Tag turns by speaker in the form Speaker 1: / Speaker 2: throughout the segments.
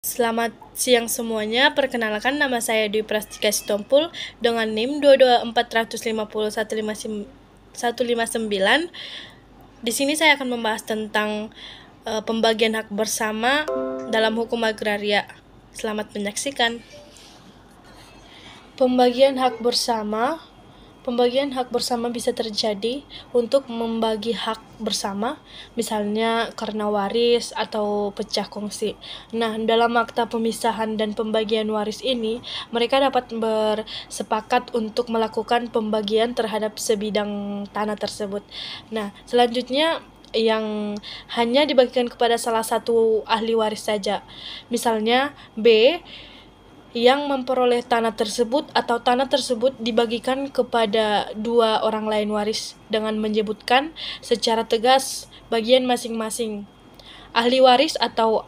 Speaker 1: Selamat siang semuanya, perkenalkan nama saya Dwi Prastika Sitompul dengan NIM 22450159159. Di sini saya akan membahas tentang pembagian hak bersama dalam hukum agraria. Selamat menyaksikan. Pembagian hak bersama bisa terjadi untuk membagi hak bersama, misalnya karena waris atau pecah kongsi. Nah, dalam akta pemisahan dan pembagian waris ini, mereka dapat bersepakat untuk melakukan pembagian terhadap sebidang tanah tersebut. Nah, selanjutnya yang hanya dibagikan kepada salah satu ahli waris saja. Misalnya B yang memperoleh tanah tersebut atau tanah tersebut dibagikan kepada dua orang lain waris dengan menyebutkan secara tegas bagian masing-masing. Ahli waris atau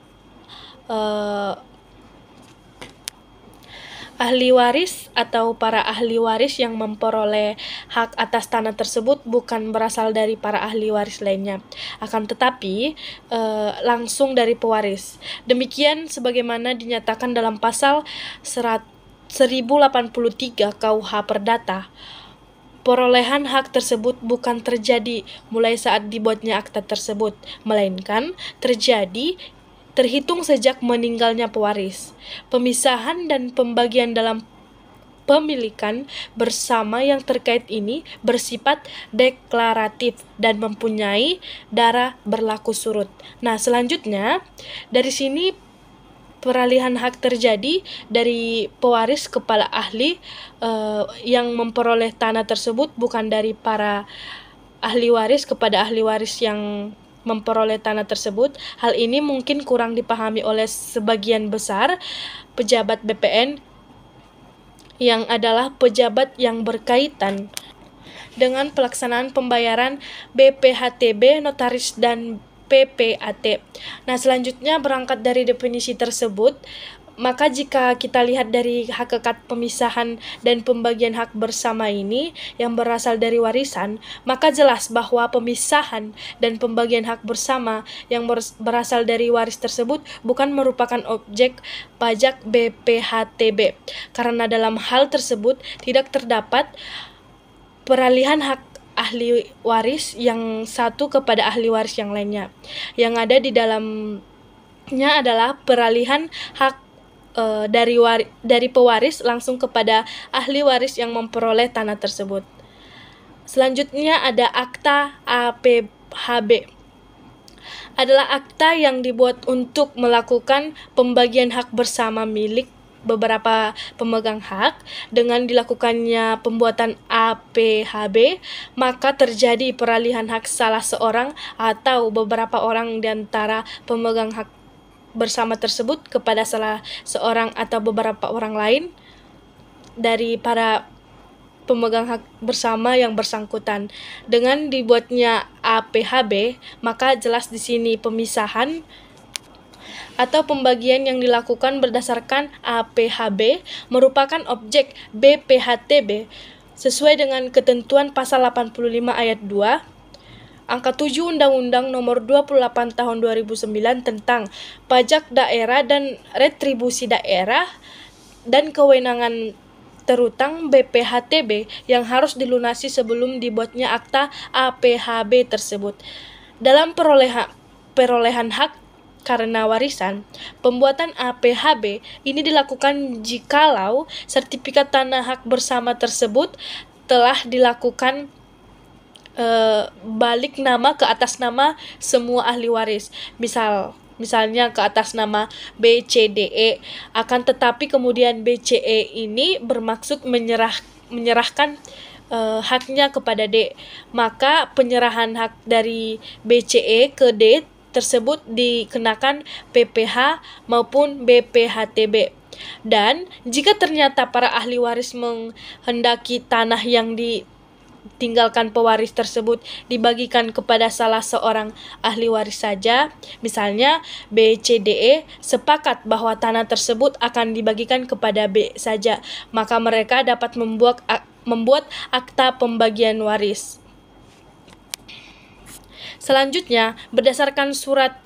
Speaker 1: para ahli waris yang memperoleh hak atas tanah tersebut bukan berasal dari para ahli waris lainnya, akan tetapi langsung dari pewaris. Demikian sebagaimana dinyatakan dalam pasal 1083 KUH Perdata. Perolehan hak tersebut bukan terjadi mulai saat dibuatnya akta tersebut, melainkan terhitung sejak meninggalnya pewaris. Pemisahan dan pembagian dalam pemilikan bersama yang terkait ini bersifat deklaratif dan mempunyai dara berlaku surut. Nah, selanjutnya dari sini peralihan hak terjadi dari pewaris kepada ahli yang memperoleh tanah tersebut, bukan dari para ahli waris kepada ahli waris yang memperoleh tanah tersebut. Hal ini mungkin kurang dipahami oleh sebagian besar pejabat BPN yang adalah pejabat yang berkaitan dengan pelaksanaan pembayaran BPHTB, notaris, dan PPAT. Nah, selanjutnya berangkat dari definisi tersebut, maka jika kita lihat dari hakikat pemisahan dan pembagian hak bersama ini yang berasal dari warisan, maka jelas bahwa pemisahan dan pembagian hak bersama yang berasal dari waris tersebut bukan merupakan objek pajak BPHTB, karena dalam hal tersebut tidak terdapat peralihan hak ahli waris yang satu kepada ahli waris yang lainnya. Yang ada di dalamnya adalah peralihan hak dari pewaris langsung kepada ahli waris yang memperoleh tanah tersebut. Selanjutnya ada akta APHB. Adalah akta yang dibuat untuk melakukan pembagian hak bersama milik beberapa pemegang hak. Dengan dilakukannya pembuatan APHB, maka terjadi peralihan hak salah seorang atau beberapa orang di antara pemegang hak bersama tersebut kepada salah seorang atau beberapa orang lain dari para pemegang hak bersama yang bersangkutan. Dengan dibuatnya APHB, maka jelas di sini pemisahan atau pembagian yang dilakukan berdasarkan APHB merupakan objek BPHTB sesuai dengan ketentuan pasal 85 ayat 2 Angka 7 Undang-Undang Nomor 28 Tahun 2009 tentang Pajak Daerah dan Retribusi Daerah dan kewenangan terutang BPHTB yang harus dilunasi sebelum dibuatnya akta APHB tersebut. Dalam perolehan hak karena warisan, pembuatan APHB ini dilakukan jikalau sertifikat tanah hak bersama tersebut telah dilakukan balik nama ke atas nama semua ahli waris. Misalnya ke atas nama BCDE, akan tetapi kemudian BCE ini bermaksud menyerahkan haknya kepada D. Maka penyerahan hak dari BCE ke D tersebut dikenakan PPH maupun BPHTB. Dan jika ternyata para ahli waris menghendaki tanah yang ditinggalkan pewaris tersebut dibagikan kepada salah seorang ahli waris saja, misalnya BCDE sepakat bahwa tanah tersebut akan dibagikan kepada B saja, maka mereka dapat membuat akta pembagian waris. Selanjutnya, berdasarkan surat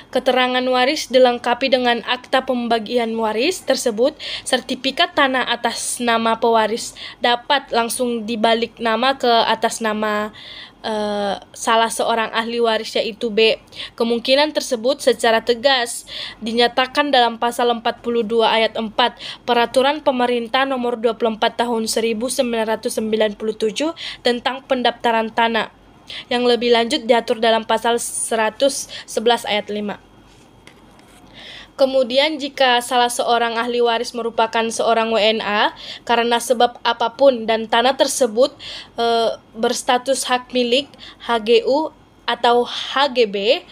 Speaker 1: keterangan waris dilengkapi dengan akta pembagian waris tersebut, sertifikat tanah atas nama pewaris dapat langsung dibalik nama ke atas nama salah seorang ahli waris, yaitu B. Kemungkinan tersebut secara tegas dinyatakan dalam pasal 42 ayat 4 Peraturan Pemerintah Nomor 24 Tahun 1997 tentang pendaftaran tanah. Yang lebih lanjut diatur dalam pasal 111 ayat 5. Kemudian jika salah seorang ahli waris merupakan seorang WNA karena sebab apapun dan tanah tersebut berstatus hak milik HGU atau HGB,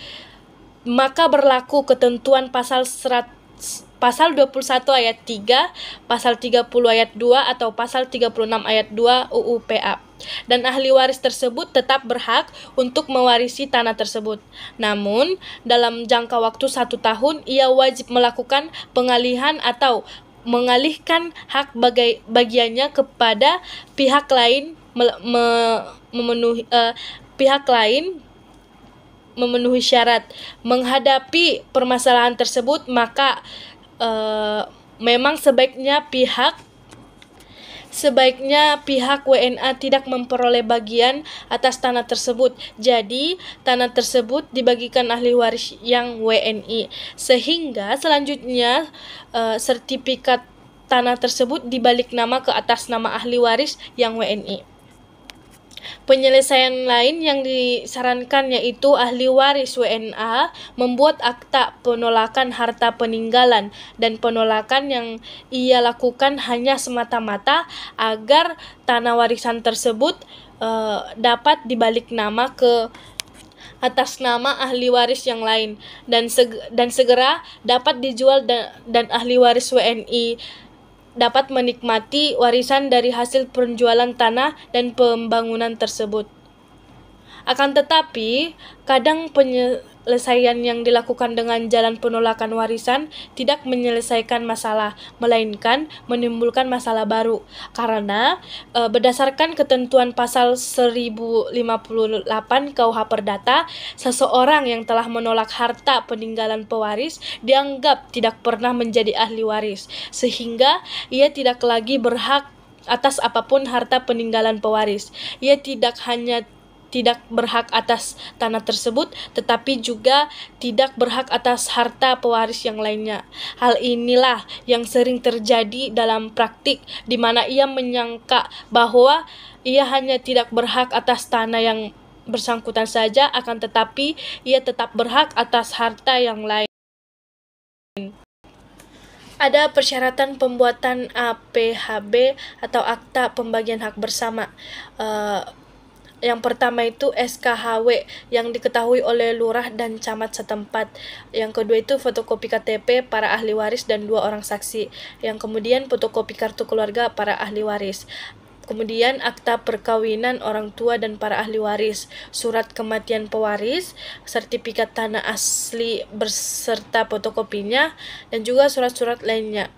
Speaker 1: maka berlaku ketentuan pasal 21 ayat 3, pasal 30 ayat 2 atau pasal 36 ayat 2 UU PA. Dan ahli waris tersebut tetap berhak untuk mewarisi tanah tersebut. Namun, dalam jangka waktu 1 tahun, ia wajib melakukan pengalihan atau mengalihkan hak bagiannya kepada pihak lain memenuhi syarat. Menghadapi permasalahan tersebut, maka memang sebaiknya pihak WNA tidak memperoleh bagian atas tanah tersebut. Jadi, tanah tersebut dibagikan ahli waris yang WNI. Sehingga selanjutnya sertifikat tanah tersebut dibalik nama ke atas nama ahli waris yang WNI. Penyelesaian lain yang disarankan yaitu ahli waris WNA membuat akta penolakan harta peninggalan, dan penolakan yang ia lakukan hanya semata-mata agar tanah warisan tersebut dapat dibalik nama ke atas nama ahli waris yang lain dan segera dapat dijual dan ahli waris WNI dapat menikmati warisan dari hasil penjualan tanah dan pembangunan tersebut. Akan tetapi, kadang penyelesaian yang dilakukan dengan jalan penolakan warisan tidak menyelesaikan masalah, melainkan menimbulkan masalah baru. Karena berdasarkan ketentuan pasal 1058 KUH Perdata, seseorang yang telah menolak harta peninggalan pewaris dianggap tidak pernah menjadi ahli waris, sehingga ia tidak lagi berhak atas apapun harta peninggalan pewaris. Ia tidak hanya tidak berhak atas tanah tersebut, tetapi juga tidak berhak atas harta pewaris yang lainnya. Hal inilah yang sering terjadi dalam praktik, di mana ia menyangka bahwa ia hanya tidak berhak atas tanah yang bersangkutan saja, akan tetapi ia tetap berhak atas harta yang lain. Ada persyaratan pembuatan APHB atau Akta Pembagian Hak Bersama. Yang pertama itu SKHW yang diketahui oleh lurah dan camat setempat. Yang kedua itu fotokopi KTP para ahli waris dan 2 orang saksi. Yang kemudian fotokopi kartu keluarga para ahli waris. Kemudian akta perkawinan orang tua dan para ahli waris, surat kematian pewaris, sertifikat tanah asli beserta fotokopinya, dan juga surat-surat lainnya.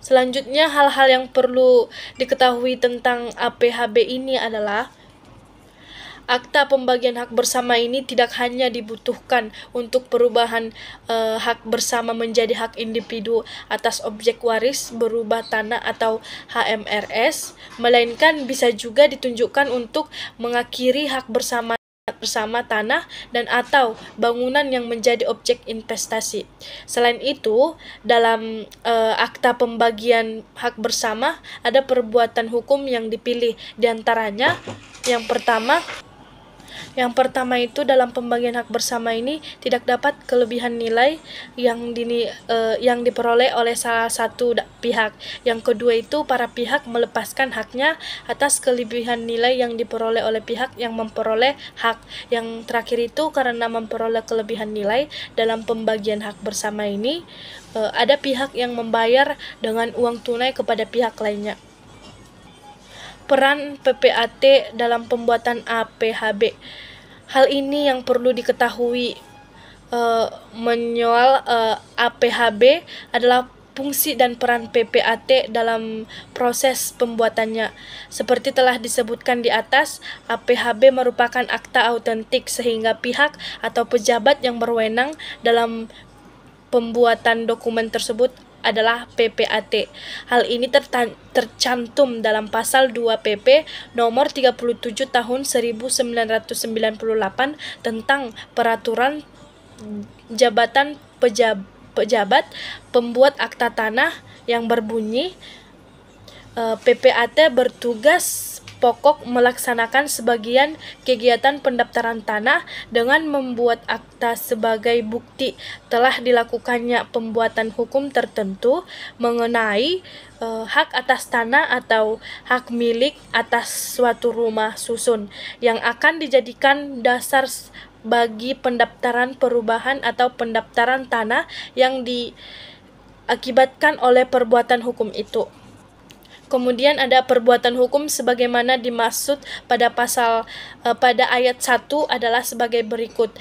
Speaker 1: Selanjutnya, hal-hal yang perlu diketahui tentang APHB ini adalah akta pembagian hak bersama ini tidak hanya dibutuhkan untuk perubahan hak bersama menjadi hak individu atas objek waris berubah tanah atau HMRS, melainkan bisa juga ditunjukkan untuk mengakhiri hak bersama tanah dan atau bangunan yang menjadi objek investasi. Selain itu, dalam akta pembagian hak bersama ada perbuatan hukum yang dipilih, diantaranya yang pertama itu dalam pembagian hak bersama ini tidak dapat kelebihan nilai yang diperoleh oleh salah satu pihak. Yang kedua itu para pihak melepaskan haknya atas kelebihan nilai yang diperoleh oleh pihak yang memperoleh hak. Yang terakhir itu karena memperoleh kelebihan nilai dalam pembagian hak bersama ini ada pihak yang membayar dengan uang tunai kepada pihak lainnya. Peran PPAT dalam pembuatan APHB. Hal ini yang perlu diketahui. Menyoal APHB adalah Fungsi dan peran PPAT dalam proses pembuatannya. Seperti telah disebutkan di atas, APHB merupakan akta autentik sehingga pihak atau pejabat yang berwenang dalam pembuatan dokumen tersebut adalah PPAT. Hal ini tercantum dalam pasal 2 PP nomor 37 tahun 1998 tentang peraturan jabatan pejabat pembuat akta tanah yang berbunyi PPAT bertugas pokok melaksanakan sebagian kegiatan pendaftaran tanah dengan membuat akta sebagai bukti telah dilakukannya pembuatan hukum tertentu mengenai hak atas tanah atau hak milik atas suatu rumah susun yang akan dijadikan dasar bagi pendaftaran perubahan atau pendaftaran tanah yang diakibatkan oleh perbuatan hukum itu. Kemudian ada perbuatan hukum sebagaimana dimaksud pada pada ayat 1 adalah sebagai berikut.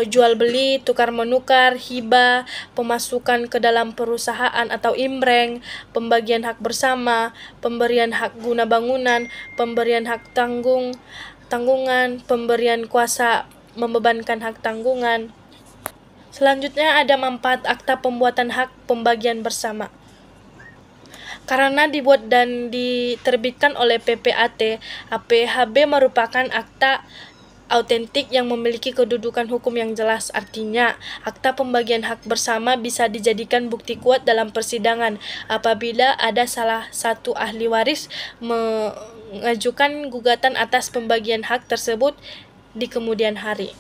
Speaker 1: Jual beli, tukar menukar, hibah, pemasukan ke dalam perusahaan atau imbreng, pembagian hak bersama, pemberian hak guna bangunan, pemberian hak tanggungan, pemberian kuasa membebankan hak tanggungan. Selanjutnya ada manfaat akta pembuatan hak pembagian bersama. Karena dibuat dan diterbitkan oleh PPAT, APHB merupakan akta autentik yang memiliki kedudukan hukum yang jelas. Artinya, akta pembagian hak bersama bisa dijadikan bukti kuat dalam persidangan apabila ada salah satu ahli waris mengajukan gugatan atas pembagian hak tersebut di kemudian hari.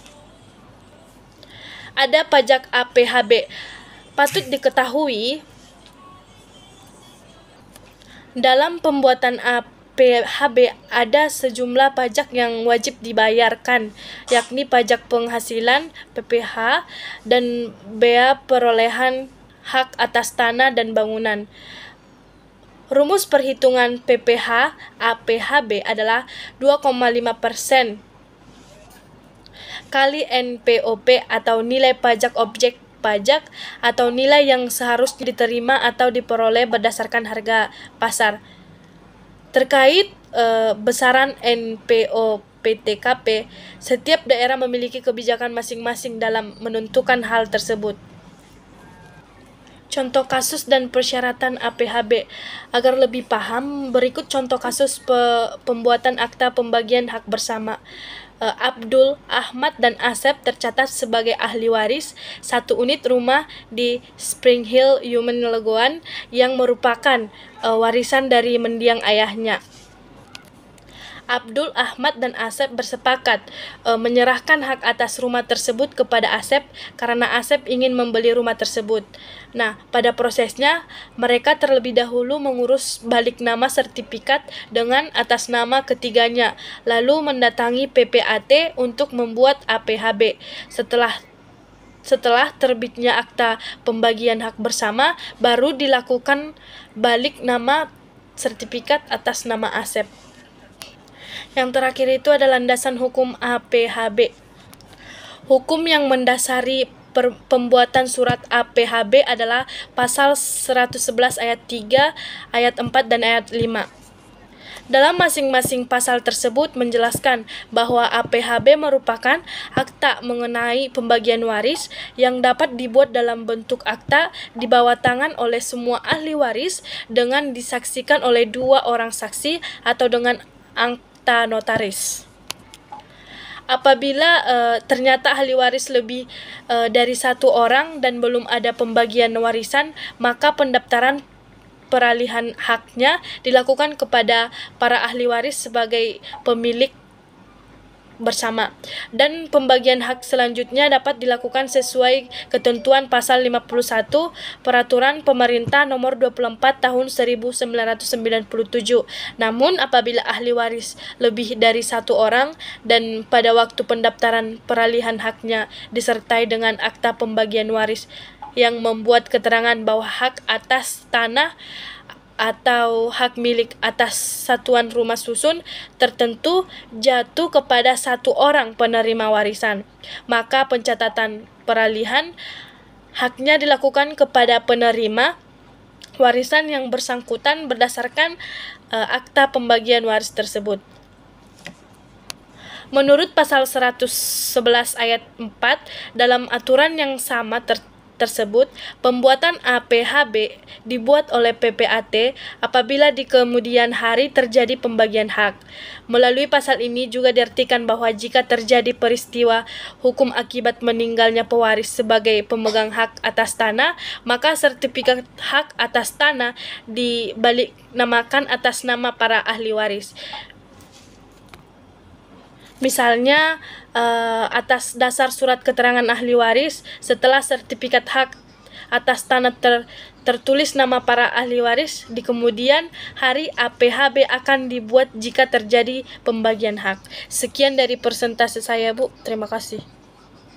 Speaker 1: Ada pajak APHB. Patut diketahui dalam pembuatan APHB ada sejumlah pajak yang wajib dibayarkan, yakni pajak penghasilan (PPh) dan bea perolehan hak atas tanah dan bangunan. Rumus perhitungan PPh APHB adalah 2,5% kali NPOP atau nilai pajak objek pajak atau nilai yang seharusnya diterima atau diperoleh berdasarkan harga pasar. Terkait besaran NPOP-TKP, setiap daerah memiliki kebijakan masing-masing dalam menentukan hal tersebut. Contoh kasus dan persyaratan APHB. Agar lebih paham, berikut contoh kasus pembuatan akta pembagian hak bersama. Abdul, Ahmad, dan Asep tercatat sebagai ahli waris satu unit rumah di Spring Hill, Yumen Legoan yang merupakan warisan dari mendiang ayahnya. Abdul, Ahmad, dan Asep bersepakat menyerahkan hak atas rumah tersebut kepada Asep karena Asep ingin membeli rumah tersebut. Nah, pada prosesnya mereka terlebih dahulu mengurus balik nama sertifikat dengan atas nama ketiganya, lalu mendatangi PPAT untuk membuat APHB. Setelah terbitnya akta pembagian hak bersama, baru dilakukan balik nama sertifikat atas nama Asep. Yang terakhir itu ada landasan hukum APHB. Hukum yang mendasari pembuatan surat APHB adalah pasal 111 ayat 3, ayat 4, dan ayat 5. Dalam masing-masing pasal tersebut menjelaskan bahwa APHB merupakan akta mengenai pembagian waris yang dapat dibuat dalam bentuk akta di bawah tangan oleh semua ahli waris dengan disaksikan oleh 2 orang saksi atau dengan akta notaris. Apabila ternyata ahli waris lebih dari 1 orang dan belum ada pembagian warisan, maka pendaftaran peralihan haknya dilakukan kepada para ahli waris sebagai pemilik bersama, dan pembagian hak selanjutnya dapat dilakukan sesuai ketentuan pasal 51 Peraturan Pemerintah Nomor 24 Tahun 1997. Namun apabila ahli waris lebih dari 1 orang dan pada waktu pendaftaran peralihan haknya disertai dengan akta pembagian waris yang membuat keterangan bahwa hak atas tanah atau hak milik atas satuan rumah susun tertentu jatuh kepada 1 orang penerima warisan, maka pencatatan peralihan haknya dilakukan kepada penerima warisan yang bersangkutan berdasarkan akta pembagian waris tersebut. Menurut pasal 111 ayat 4 dalam aturan yang sama tersebut, pembuatan APHB dibuat oleh PPAT apabila di kemudian hari terjadi pembagian hak. Melalui pasal ini juga diartikan bahwa jika terjadi peristiwa hukum akibat meninggalnya pewaris sebagai pemegang hak atas tanah, maka sertifikat hak atas tanah dibalik namakan atas nama para ahli waris. Misalnya, atas dasar surat keterangan ahli waris, setelah sertifikat hak atas tanah tertulis nama para ahli waris, di kemudian hari APHB akan dibuat jika terjadi pembagian hak. Sekian dari presentasi saya, Bu. Terima kasih.